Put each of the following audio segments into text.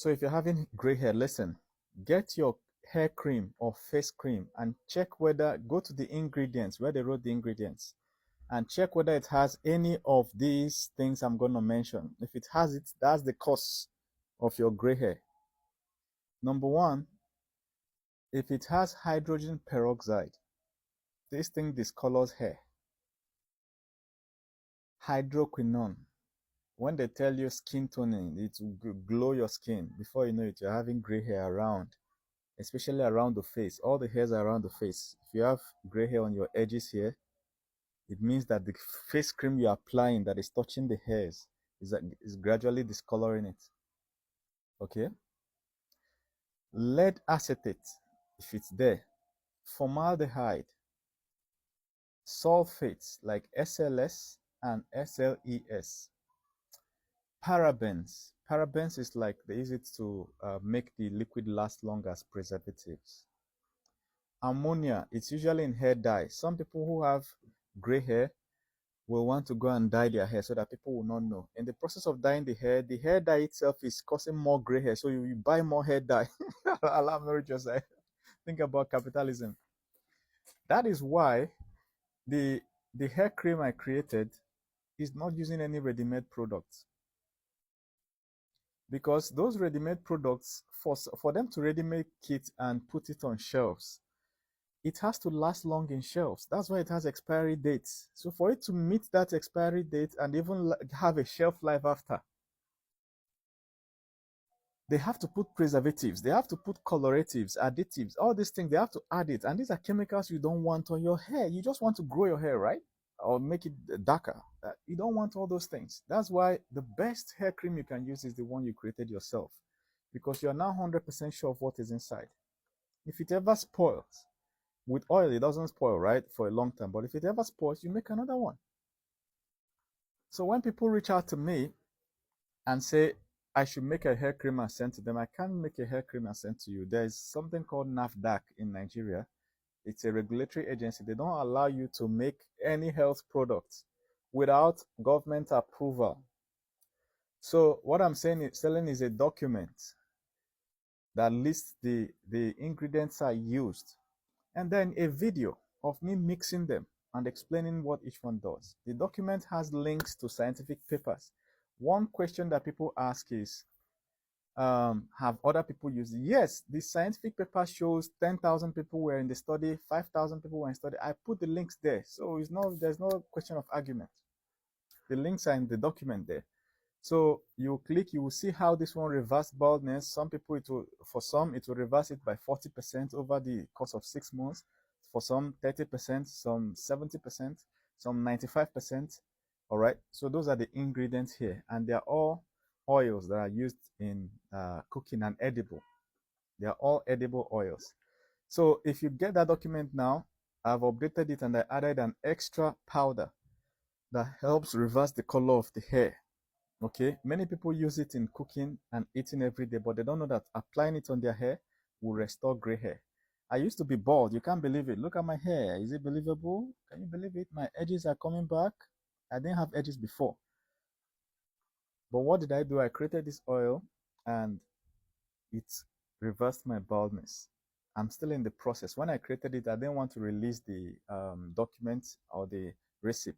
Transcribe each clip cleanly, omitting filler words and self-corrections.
So if you're having gray hair, listen, get your hair cream or face cream and check whether, go to the ingredients, where they wrote the ingredients, and check whether it has any of these things I'm going to mention. If it has it, that's the cause of your gray hair. Number one, if it has hydrogen peroxide, this thing discolors hair. Hydroquinone, when they tell you skin toning, it will glow your skin. Before you know it, you're having gray hair around, especially around the face. All the hairs are around the face. If you have gray hair on your edges here, it means that the face cream you're applying that is touching the hairs is gradually discoloring it. Okay? Lead acetate, if it's there. Formaldehyde. Sulfates like SLS and SLES. Parabens. Parabens is like they use it to make the liquid last longer as preservatives. Ammonia, it's usually in hair dye. Some people who have gray hair will want to go and dye their hair so that people will not know. In the process of dyeing the hair dye itself is causing more gray hair. So you buy more hair dye. Allow me just think about capitalism. That is why the hair cream I created is not using any ready-made products. Because those ready-made products, for them to ready-make it and put it on shelves, it has to last long in shelves. That's why it has expiry dates. So for it to meet that expiry date and even have a shelf life after, they have to put preservatives, they have to put coloratives, additives, all these things, they have to add it. And these are chemicals you don't want on your hair. You just want to grow your hair, right? Or make it darker. You don't want all those things. That's why the best hair cream you can use is the one you created yourself, because you're now 100% sure of what is inside. If it ever spoils, with oil, it doesn't spoil, right, for a long time. But if it ever spoils, you make another one. So when people reach out to me and say, I should make a hair cream and send to them, I can't make a hair cream and send to you. There's something called NAFDAC in Nigeria. It's a regulatory agency. They don't allow you to make any health products without government approval. So what I'm selling is a document that lists the ingredients I used, and then a video of me mixing them and explaining what each one does. The document has links to scientific papers. One question that people ask is, have other people used it? Yes, the scientific paper shows 10,000 people were in the study, 5,000 people were in the study. I put the links there, so there's no question of argument. The links are in the document there. So you click, you will see how this one reverse baldness. Some people, for some it will reverse it by 40% over the course of 6 months. For some 30%, some 70%, some 95%. All right. So those are the ingredients here, and they are all oils that are used in cooking and edible. They are all edible oils. So if you get that document now, I've updated it and I added an extra powder that helps reverse the color of the hair. Okay, many people use it in cooking and eating every day, but they don't know that applying it on their hair will restore gray hair. I used to be bald. You can't believe it. Look at my hair. Is it believable? Can you believe it? My edges are coming back. I didn't have edges before. But what did I do? I created this oil and it reversed my baldness. I'm still in the process. When I created it, I didn't want to release the document or the recipe.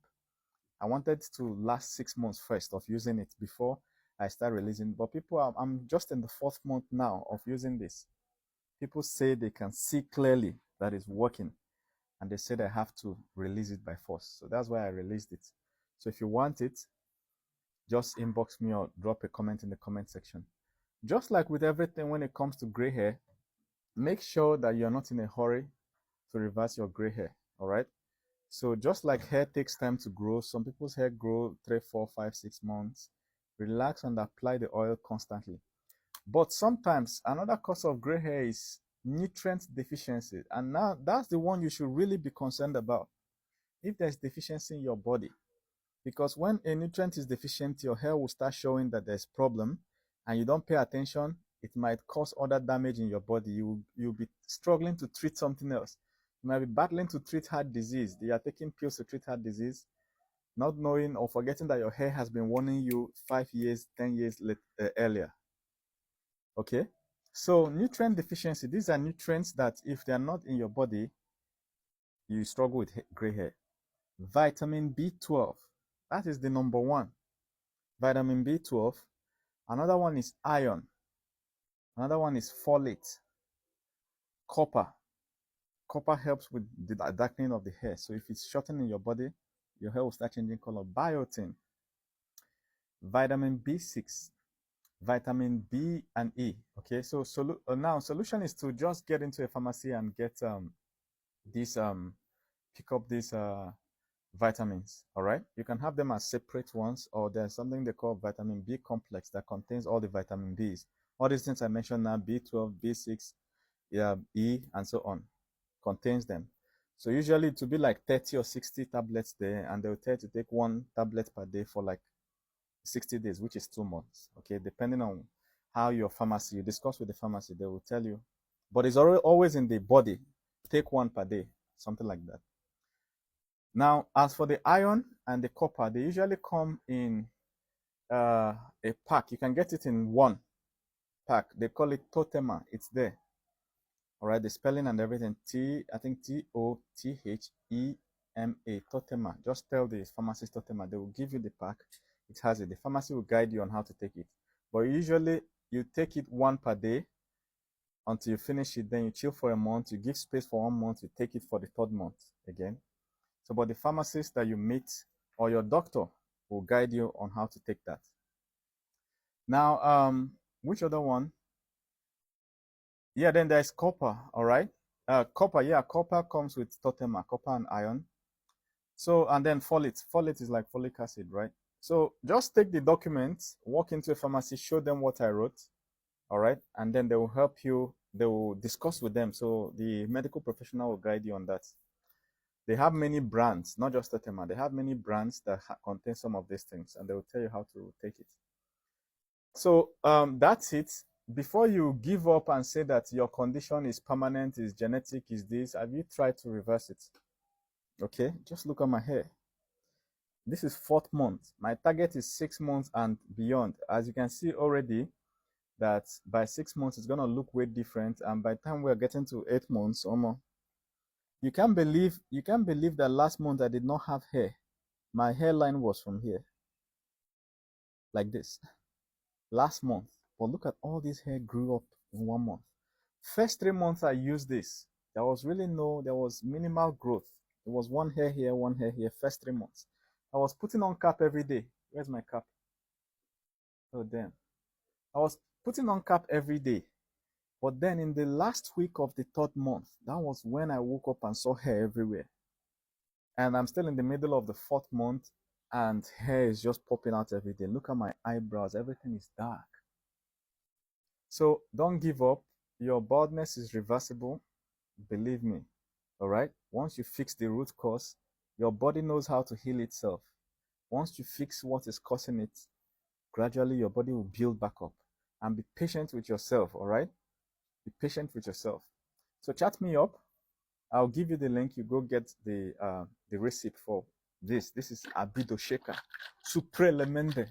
I wanted to last 6 months first of using it before I start releasing. But people, I'm just in the 4th month now of using this. People say they can see clearly that it's working, and they said I have to release it by force. So that's why I released it. So if you want it, just inbox me or drop a comment in the comment section. Just like with everything when it comes to gray hair, make sure that you're not in a hurry to reverse your gray hair. All right. So just like hair takes time to grow, some people's hair grow 3, 4, 5, 6 months. Relax and apply the oil constantly. But sometimes another cause of gray hair is nutrient deficiency. And now that's the one you should really be concerned about. If there's deficiency in your body, because when a nutrient is deficient, your hair will start showing that there's problem, and you don't pay attention, it might cause other damage in your body. You'll be struggling to treat something else. You might be battling to treat heart disease. You are taking pills to treat heart disease, not knowing or forgetting that your hair has been warning you 5 years, 10 years earlier. Okay, so nutrient deficiency, these are nutrients that if they are not in your body, you struggle with gray hair. Vitamin B12, that is the number one. Vitamin B12. Another one is iron. Another one is folate. Copper. Copper helps with the darkening of the hair. So if it's shortened in your body, your hair will start changing color. Biotin. Vitamin B6. Vitamin B and E. Okay, so now solution is to just get into a pharmacy and get these pick up these vitamins. All right, you can have them as separate ones, or there's something they call vitamin B complex that contains all the vitamin Bs. All these things I mentioned now, B12, B6, yeah, E, and so on, contains them. So usually it will be like 30 or 60 tablets there, and they'll tell you to take one tablet per day for like 60 days, which is 2 months. Okay, depending on how your pharmacy, you discuss with the pharmacy, they will tell you. But it's always in the body. Take one per day, something like that. Now, as for the iron and the copper, they usually come in a pack. You can get it in one pack. They call it Totema. It's there. All right, the spelling and everything. I think Tothema. Totema. Just tell the pharmacist Totema. They will give you the pack. It has it. The pharmacy will guide you on how to take it. But usually, you take it one per day until you finish it. Then you chill for a month. You give space for 1 month. You take it for the 3rd month again. So, but the pharmacist that you meet or your doctor will guide you on how to take that. Now, which other one? Yeah, then there's copper, all right? Copper, yeah, copper comes with Totema, copper and iron. So, and then folate. Folate is like folic acid, right? So just take the documents, walk into a pharmacy, show them what I wrote, all right? And then they will help you, they will discuss with them. So the medical professional will guide you on that. They have many brands, not just Totema. They have many brands that contain some of these things, and they will tell you how to take it. So that's it. Before you give up and say that your condition is permanent, is genetic, is this, have you tried to reverse it? Okay, just look at my hair. This is 4th month. My target is 6 months and beyond. As you can see already, that by 6 months it's gonna look way different, and by the time we're getting to 8 months or more, you can't believe that last month I did not have hair. My hairline was from here, like this, last month. But look at all this hair grew up in 1 month. First 3 months I used this. There was minimal growth. It was one hair here, one hair here. First 3 months. I was putting on cap every day. Where's my cap? Oh, damn. I was putting on cap every day. But then in the last week of the 3rd month, that was when I woke up and saw hair everywhere. And I'm still in the middle of the 4th month, and hair is just popping out every day. Look at my eyebrows. Everything is dark. So don't give up. Your baldness is reversible. Believe me. All right? Once you fix the root cause, your body knows how to heal itself. Once you fix what is causing it, gradually your body will build back up. And be patient with yourself, all right? Be patient with yourself. So chat me up. I'll give you the link. You go get the receipt for this. This is Abido Shaker. Suprelemende.